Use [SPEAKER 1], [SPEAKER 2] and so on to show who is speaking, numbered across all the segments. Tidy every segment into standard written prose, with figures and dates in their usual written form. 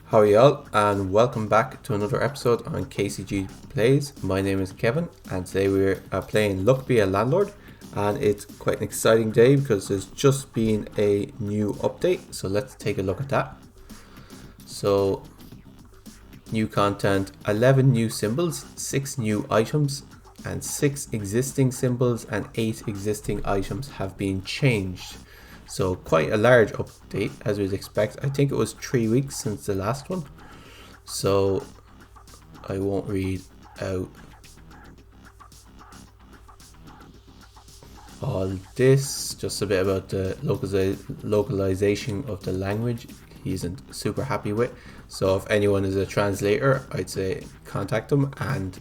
[SPEAKER 1] How are y'all, and welcome back to another episode on KCG Plays. My name is Kevin, and today we're playing Luck Be a Landlord, and it's quite an exciting day because there's just been a new update, so let's take a look at that. So, new content, 11 new symbols, 6 new items, and 6 existing symbols and 8 existing items have been changed. So quite a large update as we'd expect. I think it was 3 weeks since the last one. So I won't read out all this. Just a bit about the localization of the language he isn't super happy with. So if anyone is a translator, I'd say contact them and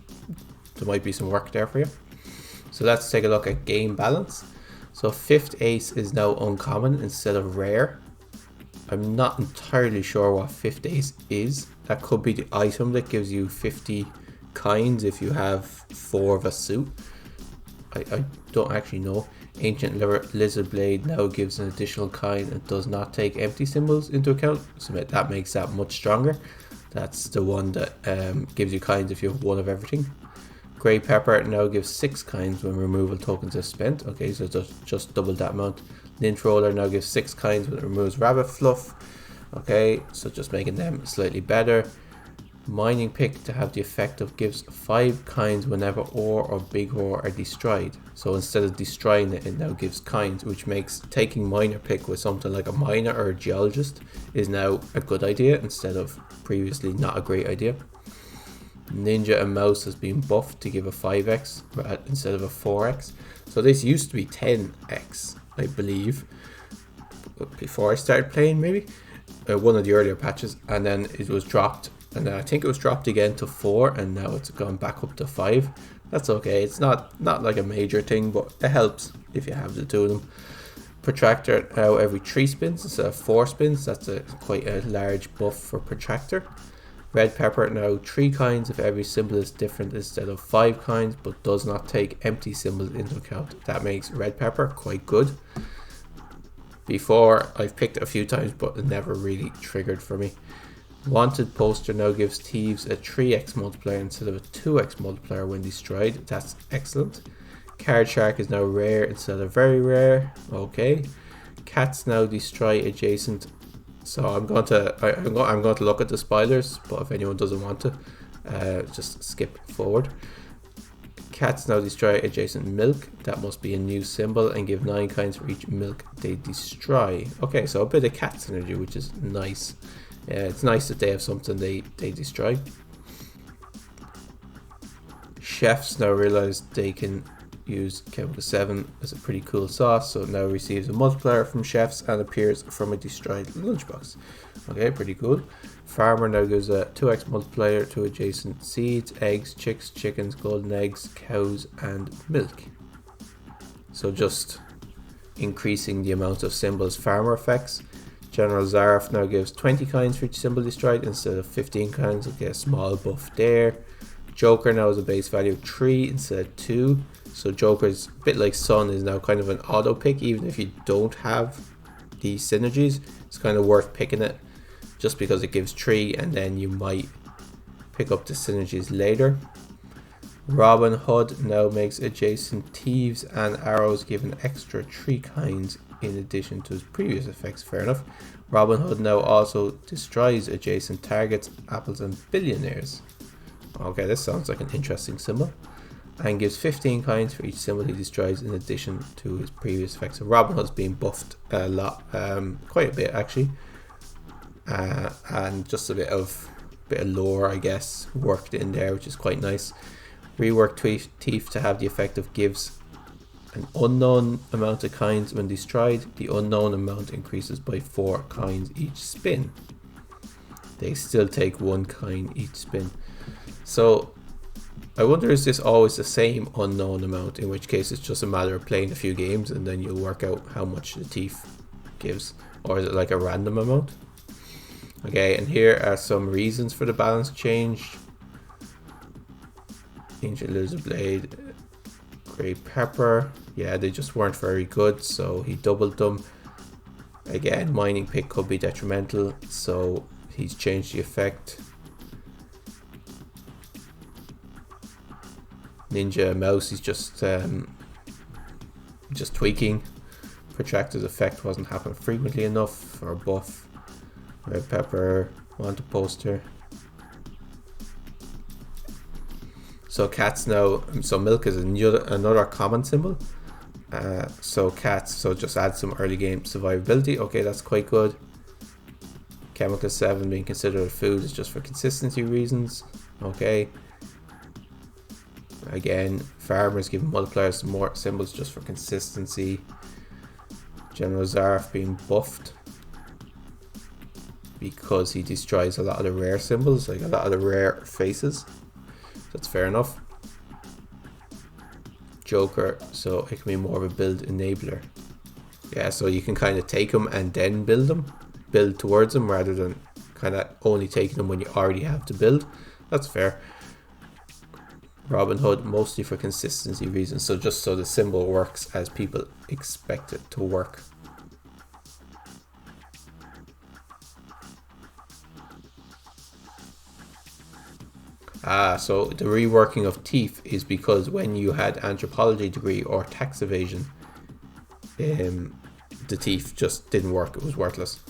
[SPEAKER 1] there might be some work there for you. So let's take a look at game balance. So 5th ace is now uncommon instead of rare. I'm not entirely sure what 5th ace is. That could be the item that gives you 50 kinds if you have 4 of a suit. I don't actually know. Ancient Lizard Blade now gives an additional kind and does not take empty symbols into account. So that makes that much stronger. That's the one that gives you kinds if you have 1 of everything. Grey Pepper now gives 6 kinds when removal tokens are spent. Okay, so just double that amount. Lint Roller now gives 6 kinds when it removes Rabbit Fluff. Okay, so just making them slightly better. Mining Pick to have the effect of gives 5 kinds whenever ore or big ore are destroyed. So instead of destroying it, it now gives kinds, which makes taking Miner Pick with something like a miner or a geologist is now a good idea instead of previously not a great idea. Ninja and Mouse has been buffed to give a 5x instead of a 4x. So this used to be 10x, I believe, before I started playing, maybe one of the earlier patches, and then it was dropped, and then I think it was dropped again to 4, and now it's gone back up to 5. That's okay. It's not like a major thing, but it helps if you have the 2 of them. Protractor now every 3 spins instead of 4 spins. That's quite a large buff for Protractor. Red Pepper now 3 kinds if every symbol is different instead of 5 kinds, but does not take empty symbols into account. That makes Red Pepper quite good. Before, I've picked it a few times, but it never really triggered for me. Wanted Poster now gives Thieves a 3x multiplier instead of a 2x multiplier when destroyed. That's excellent. Card Shark is now rare instead of very rare. Okay. Cats now destroy adjacent. So I'm going to look at the spoilers, but if anyone doesn't want to, just skip forward. Cats now destroy adjacent milk. That must be a new symbol, and give 9 kinds for each milk they destroy. Okay, so a bit of cat synergy, which is nice. It's nice that they have something they destroy. Chefs now realize they can use Chemical 7 as a pretty cool sauce, so it now receives a multiplier from Chefs and appears from a destroyed lunchbox. Okay, pretty cool. Farmer now gives a 2x multiplier to adjacent seeds, eggs, chicks, chickens, golden eggs, cows, and milk. So just increasing the amount of symbols Farmer affects. General Zaref now gives 20 kinds for each symbol destroyed instead of 15 kinds. Okay, a small buff there. Joker now has a base value of 3 instead of 2. So Joker's a bit like Sun is now kind of an auto pick, even if you don't have these synergies. It's kind of worth picking it just because it gives 3 and then you might pick up the synergies later. Robin Hood now makes adjacent Thieves and Arrows give an extra 3 kinds in addition to his previous effects. Fair enough. Robin Hood now also destroys adjacent targets, apples and billionaires. Okay, this sounds like an interesting symbol. And gives 15 kinds for each symbol he destroys in addition to his previous effects. So Robin Hood's been buffed a lot, quite a bit actually, and just a bit of lore, I guess, worked in there, which is quite nice. Rework Thief to have the effect of gives an unknown amount of kinds when destroyed. The unknown amount increases by 4 kinds each spin. They still take 1 kind each spin. So I wonder, is this always the same unknown amount, in which case it's just a matter of playing a few games and then you'll work out how much the Thief gives, or is it like a random amount? Okay, and here are some reasons for the balance change. Ancient Lizard Blade, Grey Pepper, yeah, they just weren't very good, so he doubled them. Again, Mining Pick could be detrimental, so he's changed the effect. Ninja mouse, he's just tweaking. Protracted effect wasn't happening frequently enough. Or buff. Red pepper, want a poster. So cats now, so milk is another common symbol. So cats, so just add some early game survivability. Okay, that's quite good. Chemical 7 being considered a food is just for consistency reasons. Okay. Again, farmers give multipliers to more symbols just for consistency. General Zarf being buffed because he destroys a lot of the rare symbols, like a lot of the rare faces. That's fair enough. Joker, so it can be more of a build enabler. Yeah, so you can kind of take them and then build towards them, rather than kind of only taking them when you already have to build. That's fair. Robin Hood, mostly for consistency reasons, so just so the symbol works as people expect it to work. So the reworking of thief is because when you had anthropology degree or tax evasion, the thief just didn't work, it was worthless.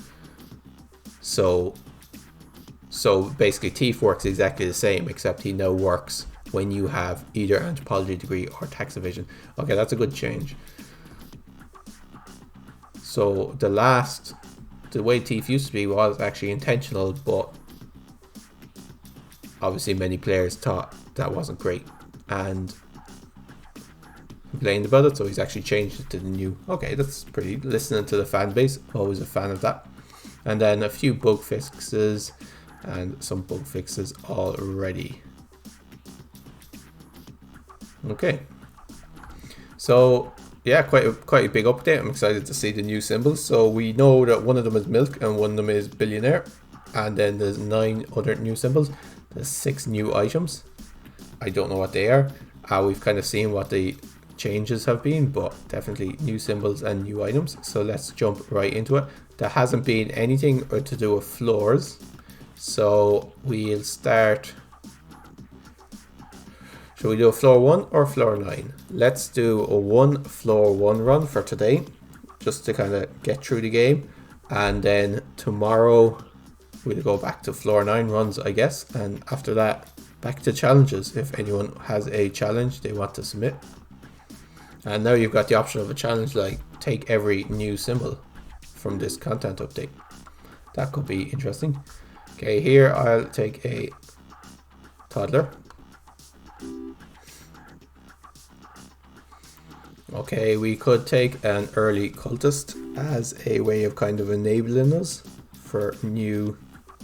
[SPEAKER 1] So basically thief works exactly the same, except he now works when you have either anthropology degree or tax evasion. Okay, that's a good change. So the way thief used to be was actually intentional, but obviously many players thought that wasn't great and complained about it, so he's actually changed it to the new. Okay, that's pretty, listening to the fan base, always a fan of that. And then a few bug fixes and some bug fixes already. Okay, so yeah, quite a big update. I'm excited to see the new symbols. So we know that one of them is milk and one of them is billionaire, and then there's 9 other new symbols. There's 6 new items. I don't know what they are. We've kind of seen what the changes have been, but definitely new symbols and new items. So let's jump right into it. There hasn't been anything to do with floors, so we'll start. Shall we do a floor 1 or floor 9? Let's do a floor 1 run for today, just to kind of get through the game, and then tomorrow we'll go back to floor 9 runs, I guess, and after that back to challenges if anyone has a challenge they want to submit. And now you've got the option of a challenge like take every new symbol from this content update. That could be interesting. Okay, here I'll take a toddler. Okay, we could take an early cultist as a way of kind of enabling us for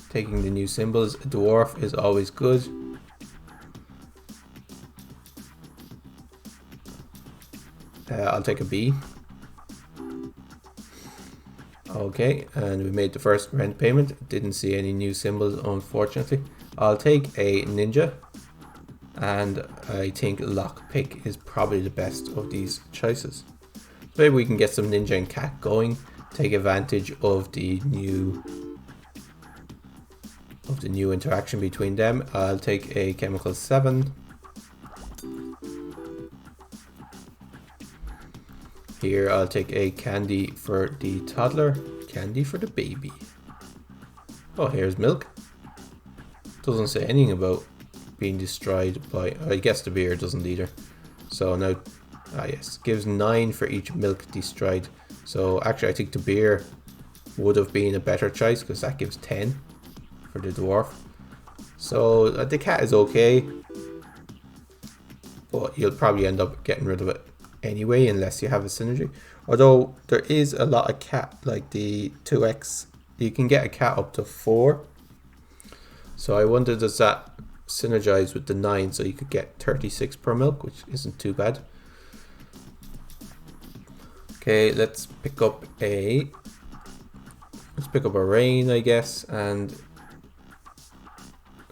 [SPEAKER 1] taking the new symbols. A dwarf is always good. I'll take a B. Okay, and we made the first rent payment. Didn't see any new symbols, unfortunately. I'll take a ninja, and I think lockpick is probably the best of these choices. So maybe we can get some ninja and cat going, take advantage of the new interaction between them. I'll take a chemical 7. Here I'll take a candy for the toddler, candy for the baby. Oh, here's milk. Doesn't say anything about being destroyed by, I guess the beer doesn't either. So now, yes, gives 9 for each milk destroyed. So actually I think the beer would have been a better choice because that gives 10 for the dwarf. So the cat is okay, but you'll probably end up getting rid of it anyway unless you have a synergy. Although there is a lot of cat, like the 2x, you can get a cat up to 4. So I wonder, does that synergize with the 9, so you could get 36 per milk, which isn't too bad. Okay, let's pick up a rain, I guess, and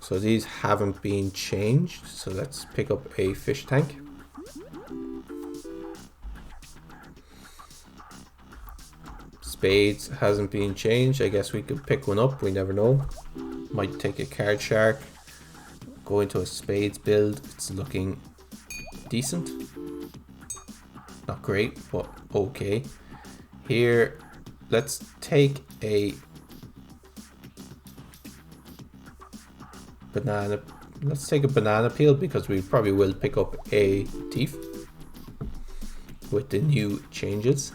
[SPEAKER 1] so these haven't been changed, so let's pick up a fish tank. spades hasn't been changed. I guess we could pick one up. We never know. Might take a card shark. Go into a spades build. It's looking decent. Not great, but okay. Here, let's take a banana. Let's take a banana peel because we probably will pick up a thief with the new changes.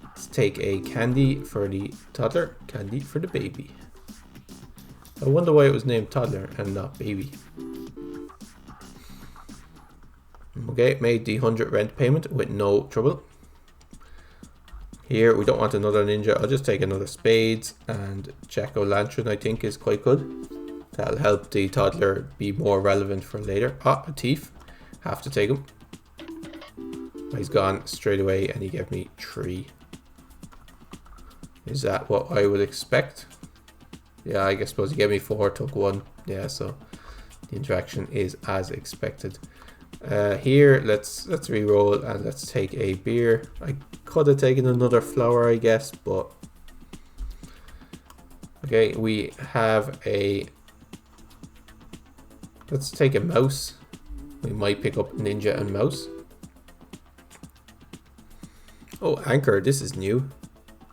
[SPEAKER 1] Let's take a candy for the toddler, candy for the baby. I wonder why it was named toddler and not baby. Okay, made the 100 rent payment with no trouble. Here we don't want another ninja. I'll just take another spades, and jack-o'-lantern I think is quite good. That'll help the toddler be more relevant for later. Ah, a thief. Have to take him. He's gone straight away and he gave me 3. Is that what I would expect? Yeah, I guess suppose he gave me 4, took 1. Yeah, so the interaction is as expected. Here, let's re-roll and let's take a beer. I could have taken another flower, I guess, but okay, we have a. Let's take a mouse. We might pick up ninja and mouse. Oh, anchor. This is new.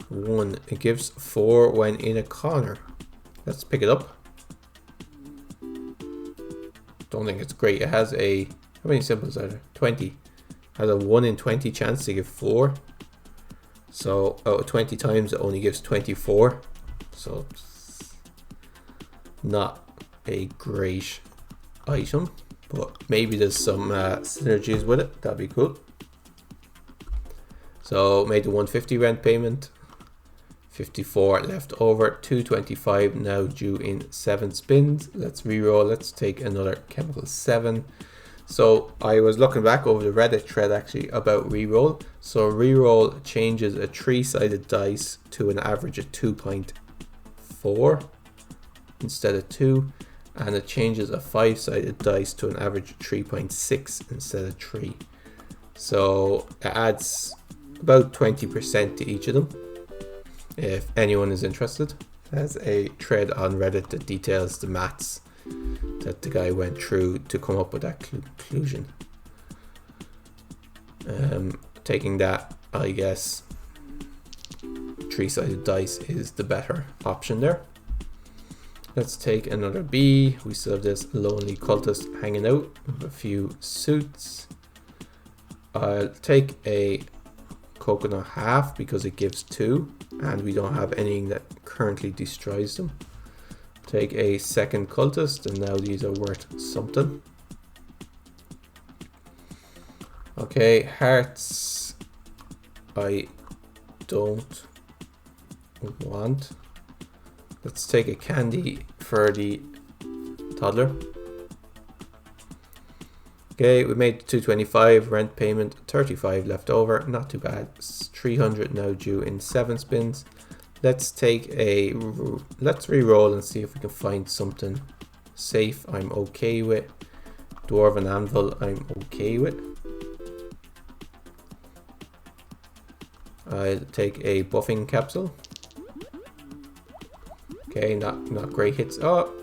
[SPEAKER 1] 1. It gives 4 when in a corner. Let's pick it up. Don't think it's great. It has a. How many symbols are there? 20. Has a 1 in 20 chance to give 4. So out of 20 times it only gives 24. So not a great item, but maybe there's some synergies with it. That'd be cool. So made the 150 rent payment. 54 left over. 225 now due in 7 spins. Let's reroll. Let's take another chemical 7. So I was looking back over the Reddit thread actually about reroll. So reroll changes a 3-sided dice to an average of 2.4 instead of 2, and it changes a 5-sided dice to an average of 3.6 instead of 3. So it adds about 20% to each of them. If anyone is interested, there's a thread on Reddit that details the maths that the guy went through to come up with that conclusion. Taking that, I guess 3-sided dice is the better option there. Let's take another B. We still have this lonely cultist hanging out with a few suits. I'll take a coconut half because it gives 2 and we don't have anything that currently destroys them. Take a second cultist, and now these are worth something. Okay, hearts I don't want. Let's take a candy for the toddler. Okay, we made 225 rent payment, 35 left over, not too bad. 300 now due in 7 spins. Let's take a, let's re-roll and see if we can find something safe I'm okay with. Dwarven anvil I'm okay with. I'll take a buffing capsule. Okay, not great hits. Oh,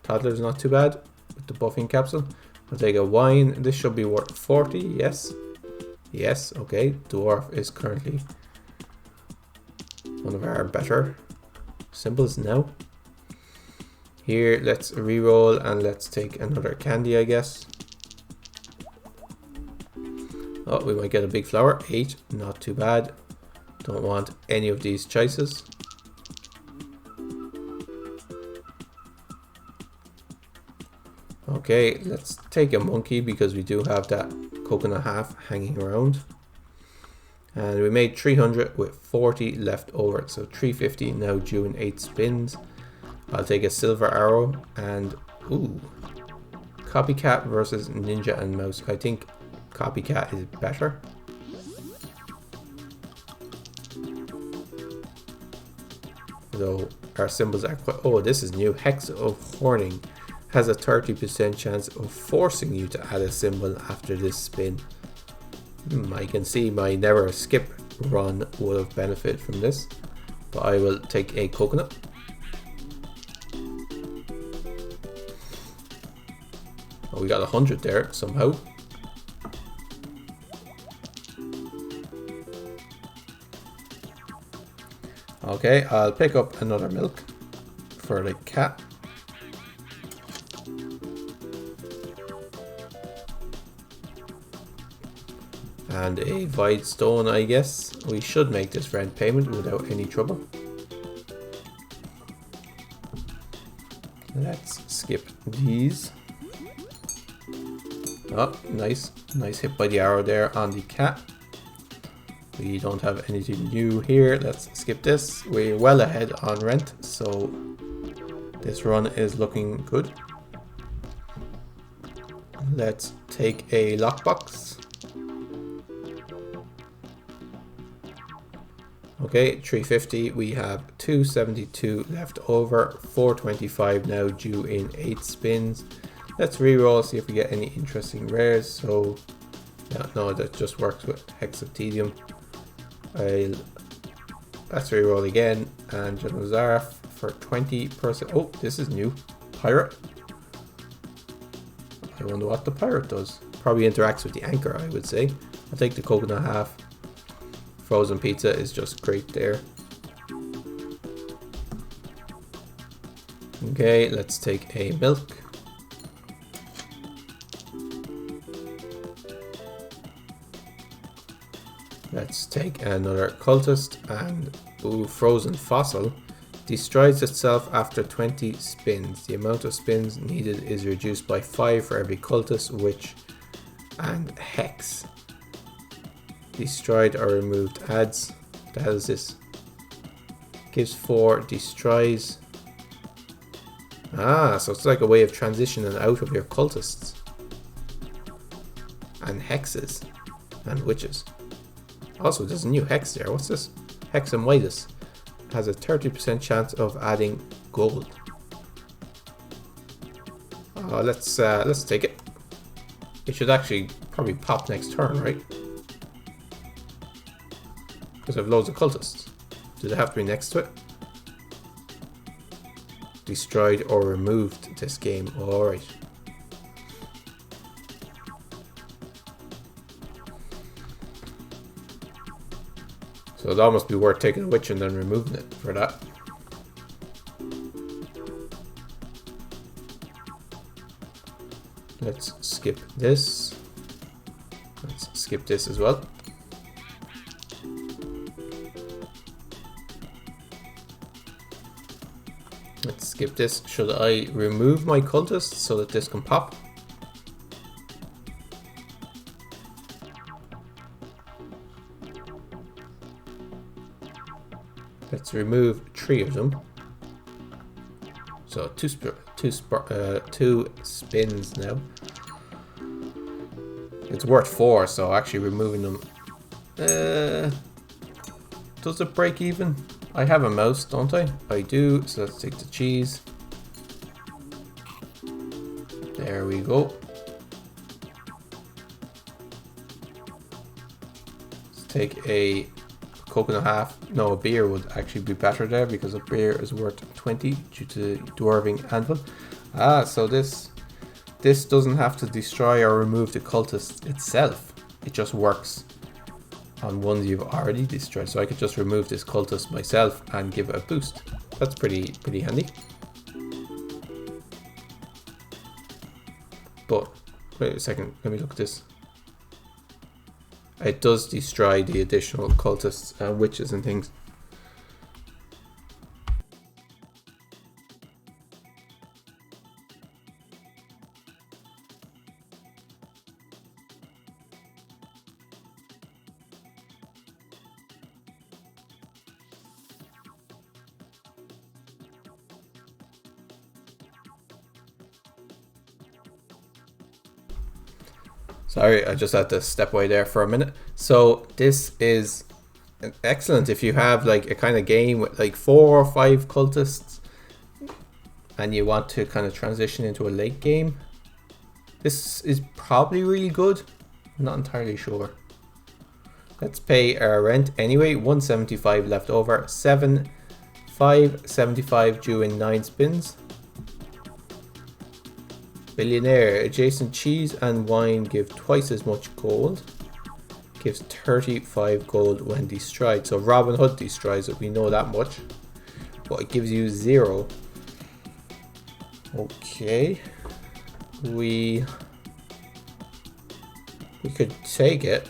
[SPEAKER 1] toddler's not too bad with the buffing capsule. I'll take a wine. This should be worth 40. Yes. Yes, okay. Dwarf is currently one of our better symbols now. Here, let's re-roll and let's take another candy, I guess. Oh, we might get a big flower. 8, not too bad. Don't want any of these choices. Okay, let's take a monkey because we do have that coconut half hanging around. And we made 300 with 40 left over. So 350 now due in 8 spins. I'll take a silver arrow and ooh, copycat versus ninja and mouse. I think copycat is better. Though our symbols are quite, oh, this is new. Hex of Horning has a 30% chance of forcing you to add a symbol after this spin. I can see my never skip run would have benefited from this. but I will take a coconut. Oh, we got 100 there somehow. Okay, I'll pick up another milk for the cat. And a void stone, I guess. We should make this rent payment without any trouble. Let's skip these. Oh, nice. Nice hit by the arrow there on the cat. We don't have anything new here. Let's skip this. We're well ahead on rent, so this run is looking good. Let's take a lockbox. Okay, 350. We have 272 left over. 425 now due in 8 spins. Let's re-roll, see if we get any interesting rares. So, yeah, no, that just works with Hexaptedium. Let's re-roll again, and General Zarf for 20%. Oh, this is new. Pirate. I wonder what the pirate does. Probably interacts with the anchor, I would say. I'll take the coconut half. Frozen pizza is just great there. Okay, let's take a milk. Let's take another cultist, and ooh, frozen fossil destroys itself after 20 spins. The amount of spins needed is reduced by 5 for every cultist, witch, and hex. Destroyed or removed adds. What the hell is this? Gives 4, destroys. Ah, so it's like a way of transitioning out of your cultists. And hexes. And witches. Also, there's a new hex there. What's this? Hex and Midas. Has a 30% chance of adding gold. Let's take it. It should actually probably pop next turn, right? Because I have loads of cultists. Do they have to be next to it? Destroyed or removed this game. Alright. So it almost be worth taking a witch and then removing it for that. Let's skip this. Let's skip this as well. Let's skip this. Should I remove my cultist so that this can pop? Let's remove 3 of them. So two spins now. It's worth 4, so actually removing them. Does it break even? I have a mouse, don't I? I do, so let's take the cheese. There we go. Let's take a coconut half. No, a beer would actually be better there because a beer is worth 20 due to dwarving anvil. Ah, so this doesn't have to destroy or remove the cultist itself. It just works on ones you've already destroyed. So I could just remove this cultist myself and give it a boost. That's pretty handy. But wait a second, let me look at this. It does destroy the additional cultists and witches and things. Sorry, I just had to step away there for a minute. So this is excellent if you have like a kind of game with like 4 or 5 cultists and you want to kind of transition into a late game. This is probably really good. I'm not entirely sure. Let's pay our rent anyway. 175 left over. 7 575 due in 9 spins. Billionaire. Adjacent cheese and wine give twice as much gold. Gives 35 gold when destroyed. So Robin Hood destroys it, we know that much. But it gives you 0. Okay. We could take it.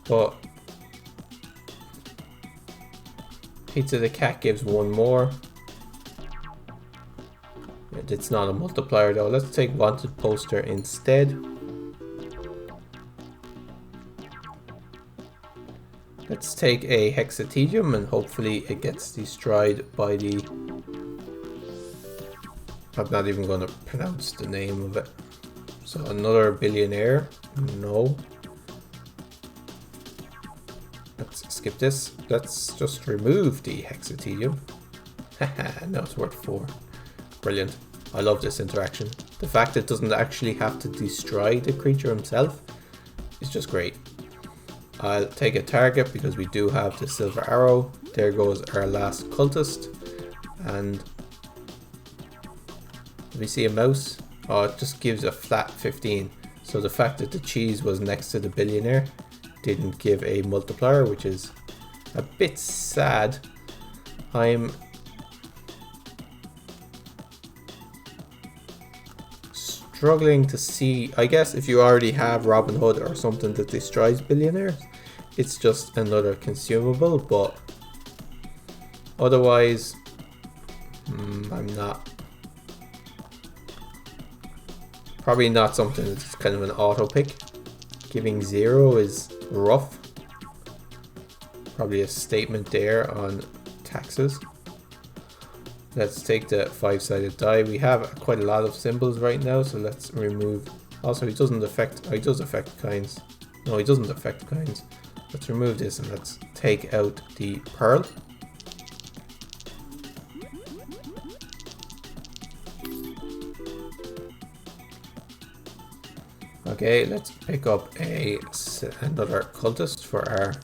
[SPEAKER 1] But Pizza the Cat gives 1 more. It's not a multiplier though. Let's take Wanted Poster instead. Let's take a Hexatedium and hopefully it gets destroyed by the... I'm not even going to pronounce the name of it. So another Billionaire. No. Let's skip this. Let's just remove the Hexatedium. Haha, now it's worth 4. Brilliant. I love this interaction. The fact it doesn't actually have to destroy the creature himself is just great. I'll take a target because we do have the silver arrow. There goes our last cultist. And do we see a mouse? Oh, it just gives a flat 15. So the fact that the cheese was next to the billionaire didn't give a multiplier, which is a bit sad. I'm struggling to see. I guess if you already have Robin Hood or something that destroys billionaires, it's just another consumable, but otherwise I'm not, probably not something that's kind of an auto pick. Giving 0 is rough. Probably a statement there on taxes. Let's take the 5-sided die. We have quite a lot of symbols right now, so let's remove. Also, he doesn't affect. Oh, he does affect kinds. No, he doesn't affect kinds. Let's remove this and let's take out the pearl. Okay, let's pick up another cultist for our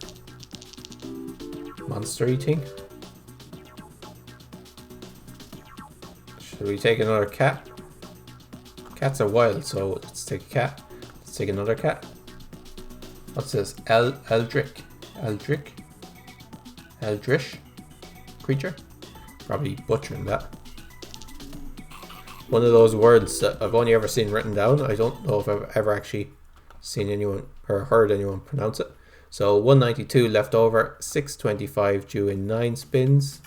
[SPEAKER 1] monster eating. Should we take another cat? Cats are wild, so let's take a cat. Let's take another cat. What's this? Eldritch creature? Probably butchering that. One of those words that I've only ever seen written down. I don't know if I've ever actually seen anyone or heard anyone pronounce it. So 192 left over, 625 due in 9 spins.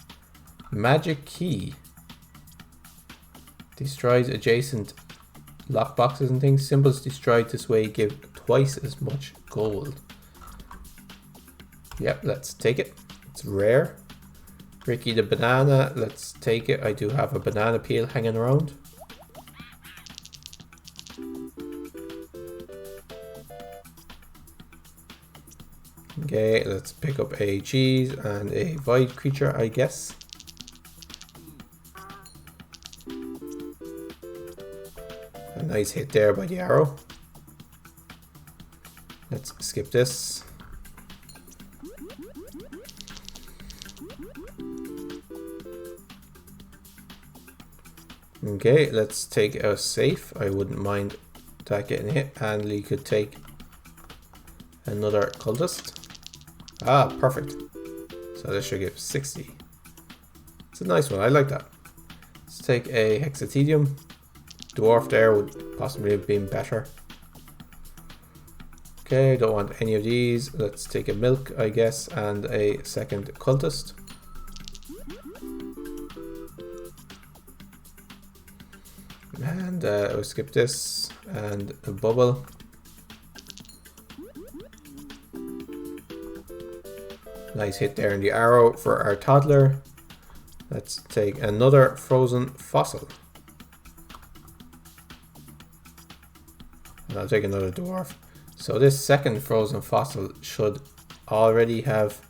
[SPEAKER 1] Magic key. Destroys adjacent lockboxes and things. Symbols destroyed this way give twice as much gold. Yep, let's take it. It's rare. Ricky the banana, let's take it. I do have a banana peel hanging around. Okay, let's pick up a cheese and a void creature, I guess. A nice hit there by the arrow. Let's skip this. Okay, let's take a safe. I wouldn't mind that getting hit. And Lee could take another cultist. Ah, perfect. So this should give 60. It's a nice one. I like that. Let's take a Hexatedium. Dwarf there would possibly have been better. Okay, don't want any of these. Let's take a milk, I guess, and a second cultist. And we'll skip this and a bubble. Nice hit there in the arrow for our toddler. Let's take another frozen fossil. And I'll take another dwarf. So this second frozen fossil should already have,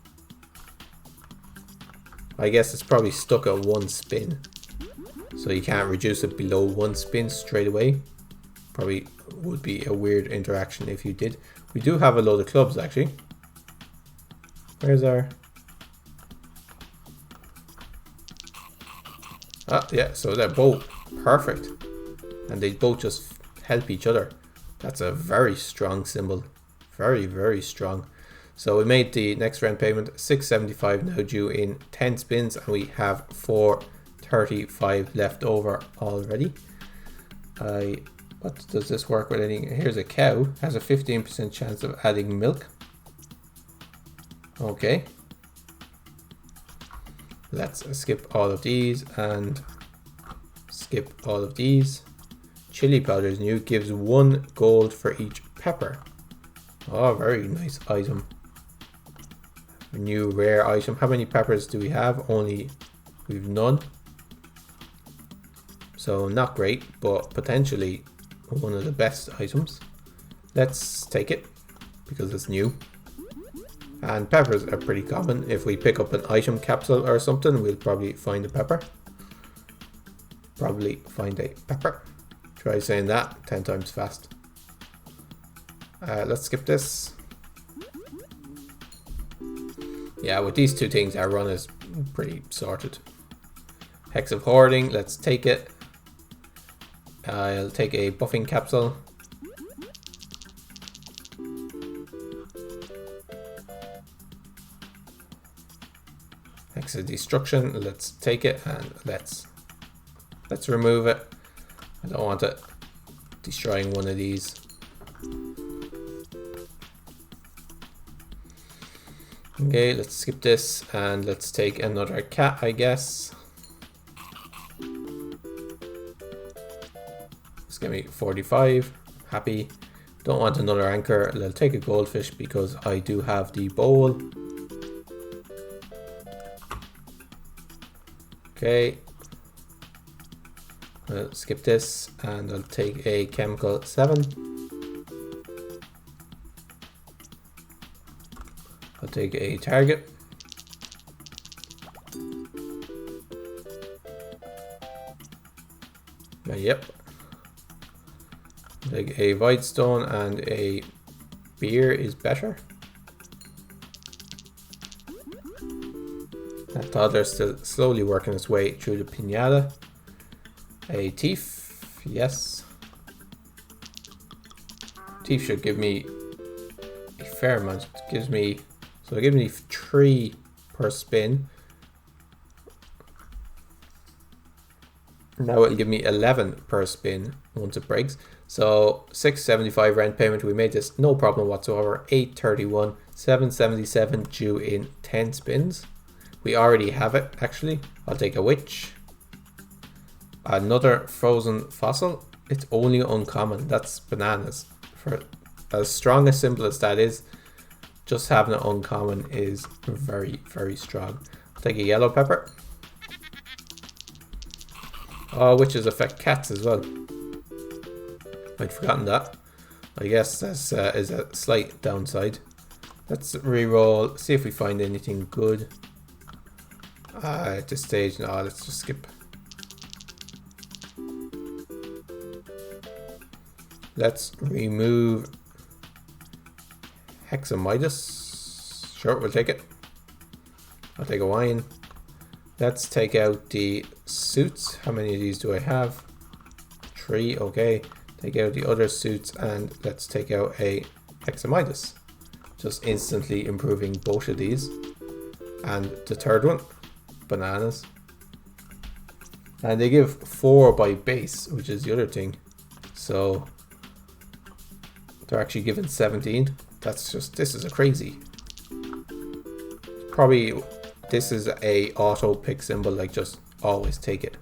[SPEAKER 1] I guess it's probably stuck at 1 spin. So you can't reduce it below 1 spin straight away. Probably would be a weird interaction if you did. We do have a load of clubs actually. Where's our... Ah, yeah, so they're both perfect. And they both just help each other. That's a very strong symbol. Very, very strong. So we made the next rent payment, $6.75 now due in 10 spins, and we have $4.35 left over already. What does this work with? Anything? Here's a cow, has a 15% chance of adding milk. Okay. Let's skip all of these and skip all of these. Chili powder is new, gives 1 gold for each pepper. Oh, very nice item. New rare item. How many peppers do we have? We've none. So not great, but potentially one of the best items. Let's take it because it's new. And peppers are pretty common. If we pick up an item capsule or something, we'll probably find a pepper. Probably find a pepper. Try saying that 10 times fast. Let's skip this. Yeah, with these two things, our run is pretty sorted. Hex of Hoarding, let's take it. I'll take a buffing capsule. Hex of Destruction, let's take it and let's remove it. I don't want it destroying one of these. Okay, let's skip this and let's take another cat, I guess. Let's give me 45. Happy. Don't want another anchor. I'll take a goldfish because I do have the bowl. Okay. I'll skip this and I'll take a chemical 7. I'll take a target. Yep. Like a void stone and a beer is better. That toddler is still slowly working its way through the pinata. A thief, yes. Thief should give me a fair amount. It gives me 3 per spin. Now it'll give me 11 per spin once it breaks. So $6.75 rent payment. We made this no problem whatsoever. $8.31, $7.77 due in 10 spins. We already have it actually. I'll take a witch. Another frozen fossil. It's only uncommon. That's bananas. For as strong a symbol as that is, just having it uncommon is very, very strong. I'll take a yellow pepper. Oh, witches affect cats as well. I'd forgotten that. I guess that's is a slight downside. Let's re-roll, see if we find anything good. At this stage, no, let's just skip. Let's remove Hexamidas. Sure, we'll take it. I'll take a wine. Let's take out the suits. How many of these do I have? 3, okay. Take out the other suits and let's take out a Hexamidas. Just instantly improving both of these. And the third one, bananas. And they give 4 by base, which is the other thing. So they're actually given 17. This is a crazy. Probably this is a auto pick symbol, like just always take it.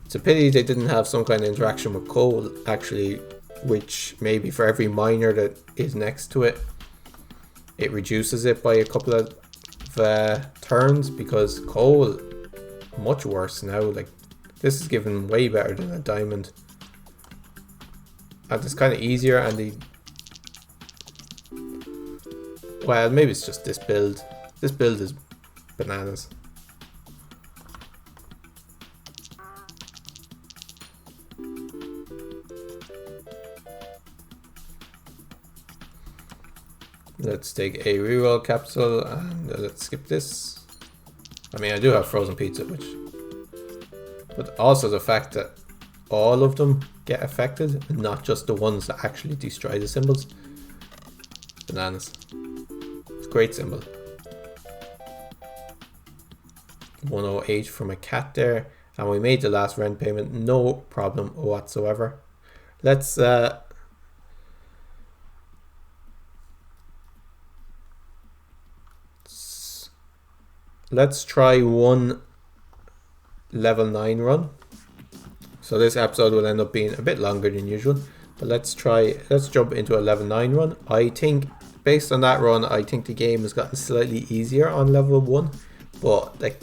[SPEAKER 1] It's a pity they didn't have some kind of interaction with coal actually, which maybe for every miner that is next to it, it reduces it by a couple of turns, because coal much worse now. Like this is given way better than a diamond. And it's kind of easier, and well, maybe it's just this build. This build is bananas. Let's take a reroll capsule and let's skip this. I mean, I do have frozen pizza, but also the fact that all of them get affected, and not just the ones that actually destroy the symbols. Bananas. It's a great symbol. 108 from a cat there, and we made the last rent payment, no problem whatsoever. Let's try one level 9 run. So this episode will end up being a bit longer than usual, but let's jump into a level 9 run. I think based on that run, I think the game has gotten slightly easier on level 1, but like,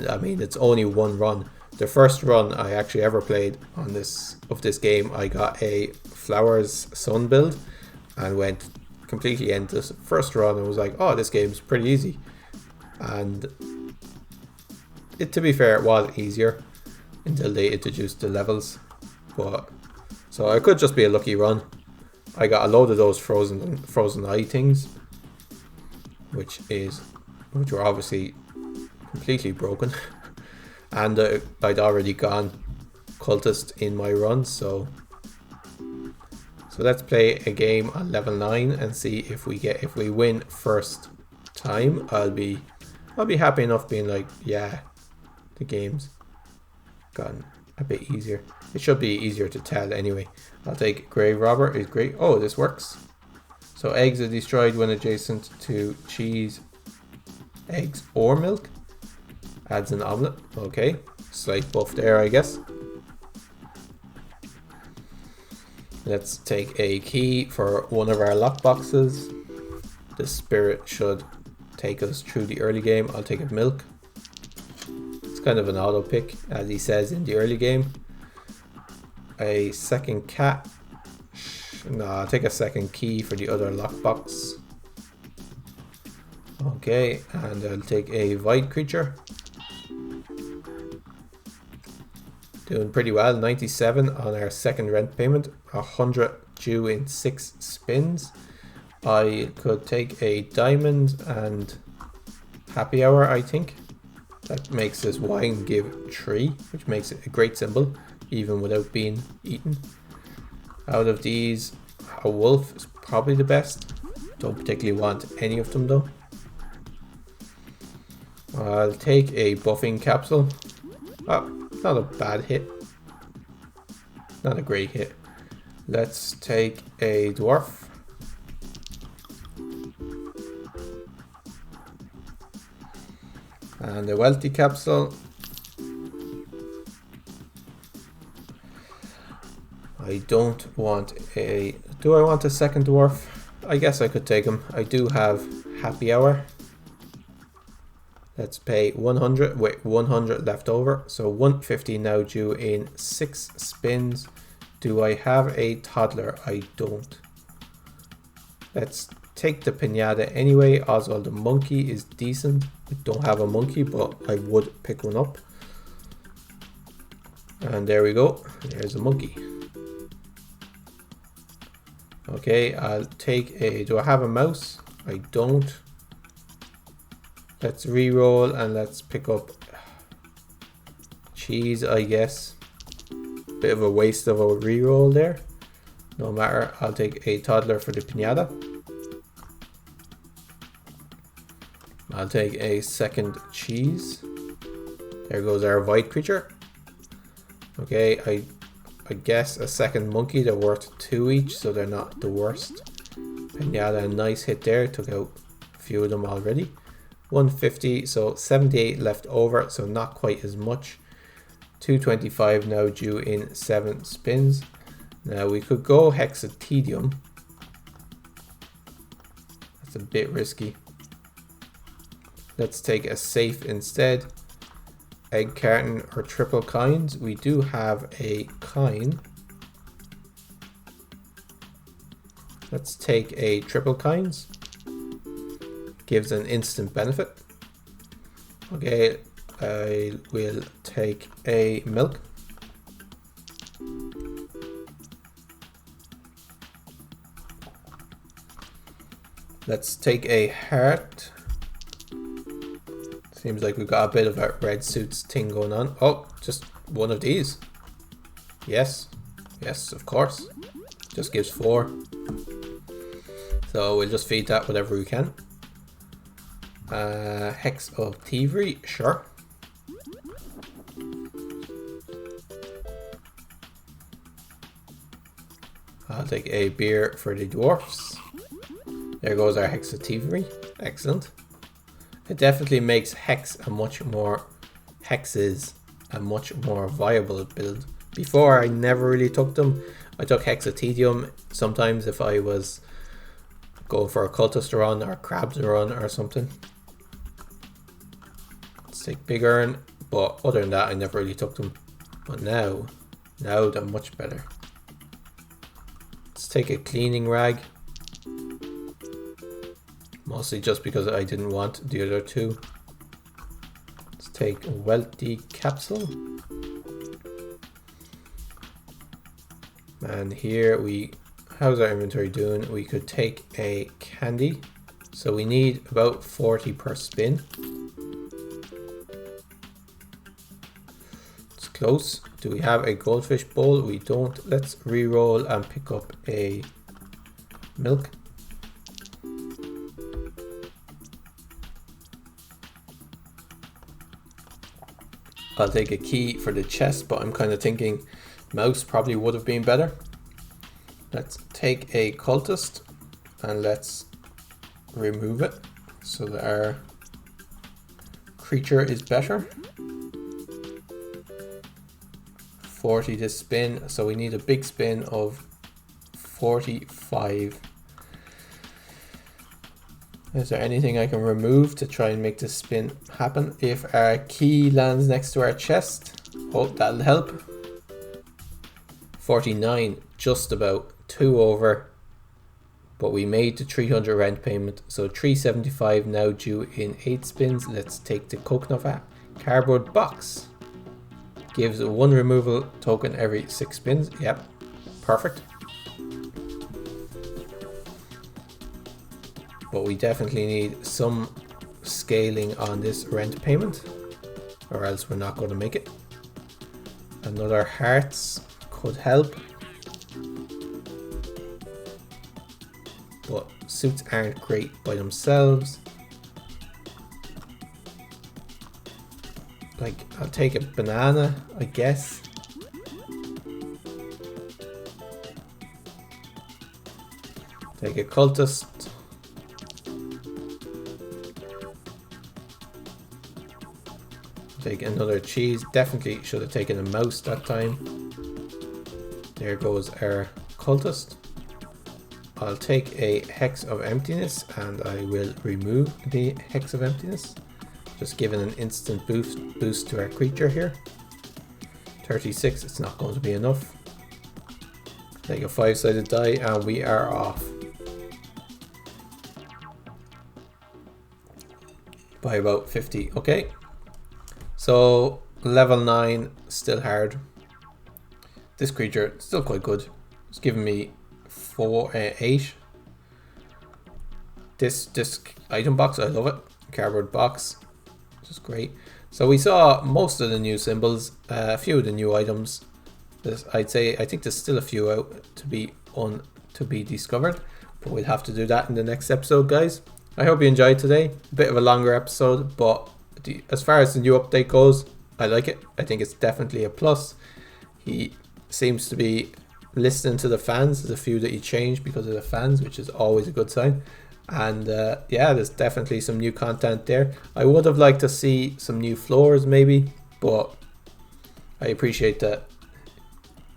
[SPEAKER 1] I mean, it's only one run. The first run I actually ever played on this game, I got a Flowers Sun build and went completely into this first run and was like, oh, this game's pretty easy. And to be fair, it was easier until they introduced the levels. But so it could just be a lucky run. I got a load of those frozen eye things, which were obviously completely broken. And I'd already gone cultist in my run, so let's play a game on level 9 and see if we win first time. I'll be happy enough being like, yeah, the game's gotten a bit easier. It should be easier to tell anyway. I'll take Grave Robber is great. Oh, this works. So eggs are destroyed when adjacent to cheese, eggs or milk. Adds an omelette. Okay, slight buff there, I guess. Let's take a key for one of our lockboxes. The spirit should take us through the early game. I'll take a milk. It's kind of an auto pick, as he says in the early game. A second cat. No, I'll take a second key for the other lockbox. Okay, and I'll take a void creature. Doing pretty well, 97 on our second rent payment, 100 due in 6 spins. I could take a diamond and happy hour, I think. That makes this wine give 3, which makes it a great symbol, even without being eaten. Out of these, a wolf is probably the best. Don't particularly want any of them though. I'll take a buffing capsule. Oh, not a bad hit. Not a great hit. Let's take a dwarf. And a wealthy capsule. I don't want a... Do I want a second dwarf? I guess I could take him. I do have happy hour. Let's pay 100 with 100 left over. So 150 now due in 6 spins. Do I have a toddler? I don't. Let's take the pinata anyway. Oswald the monkey is decent. I don't have a monkey, but I would pick one up. And there we go. There's a monkey. Okay, I'll take a... Do I have a mouse? I don't. Let's re-roll and let's pick up cheese, I guess. Bit of a waste of a re-roll there. No matter, I'll take a toddler for the pinata. I'll take a second cheese. There goes our void creature. Okay, I guess a second monkey. They're worth 2 each, so they're not the worst. Pinata, a nice hit there. Took out a few of them already. 150, so 78 left over, so not quite as much. 225 now due in 7 spins. Now we could go Hexatedium. That's a bit risky. Let's take a safe instead. Egg carton or triple coins. We do have a coin. Let's take a triple coins. Gives an instant benefit. Okay, I will take a milk. Let's take a heart. Seems like we've got a bit of a red suits thing going on. Oh, just one of these. Yes. Yes, of course. Just gives 4. So we'll just feed that whatever we can. Hex of Thievery, sure. I'll take a beer for the dwarfs. There goes our Hex of Thievery. Excellent. It definitely makes hexes a much more viable build. Before, I never really took them. I took Hex of Tedium sometimes if I was going for a cultist run or crabs run or something. Let's take Big Urn, but other than that I never really took them. But now they're much better. Let's take a cleaning rag. Mostly just because I didn't want the other 2. Let's take a wealthy capsule. And here how's our inventory doing? We could take a candy. So we need about 40 per spin. It's close. Do we have a goldfish bowl? We don't. Let's re-roll and pick up a milk. I'll take a key for the chest, but I'm kind of thinking mouse probably would have been better. Let's take a cultist and let's remove it so that our creature is better. 40 to spin, so we need a big spin of 45. Is there anything I can remove to try and make this spin happen? If our key lands next to our chest, hope that'll help. 49, just about 2 over, but we made the 300 rent payment, so 375 now due in 8 spins. Let's take the coconut fat. Cardboard box gives 1 removal token every 6 spins. Yep, perfect. But we definitely need some scaling on this rent payment, or else we're not going to make it. Another hearts could help, but suits aren't great by themselves. Like, I'll take a banana, I guess. Take a cultist. Take another cheese. Definitely should have taken a mouse that time. There goes our cultist. I'll take a Hex of Emptiness and I will remove the Hex of Emptiness. Just giving an instant boost to our creature here. 36, it's not going to be enough. Take a 5-sided die and we are off. By about 50, okay. So level 9, still hard. This creature, still quite good. It's giving me 8. This item box, I love it. Cardboard box, just great. So we saw most of the new symbols, a few of the new items. I think there's still a few out to be discovered, but we'll have to do that in the next episode, guys. I hope you enjoyed today. A bit of a longer episode, but as far as the new update goes, I like it. I think it's definitely a plus. He seems to be listening to the fans. There's a few that he changed because of the fans, which is always a good sign. And yeah, there's definitely some new content there. I would have liked to see some new floors maybe, but I appreciate that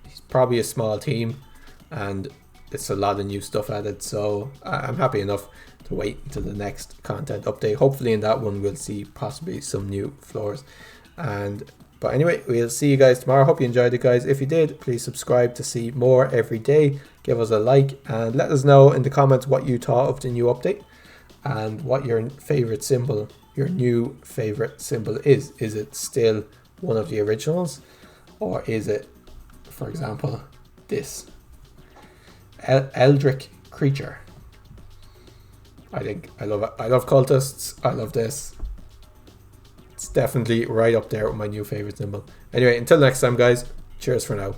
[SPEAKER 1] he's probably a small team and it's a lot of new stuff added, so I'm happy enough to wait until the next content update. Hopefully in that one we'll see possibly some new floors. But anyway, we'll see you guys tomorrow. Hope you enjoyed it, guys. If you did, please subscribe to see more every day. Give us a like and let us know in the comments what you thought of the new update and what your favorite symbol, your new favorite symbol is. Is it still one of the originals, or is it, for example, this Eldritch creature? I love it. I love cultists. I love this. It's definitely right up there with my new favorite symbol. Anyway, until next time, guys. Cheers for now.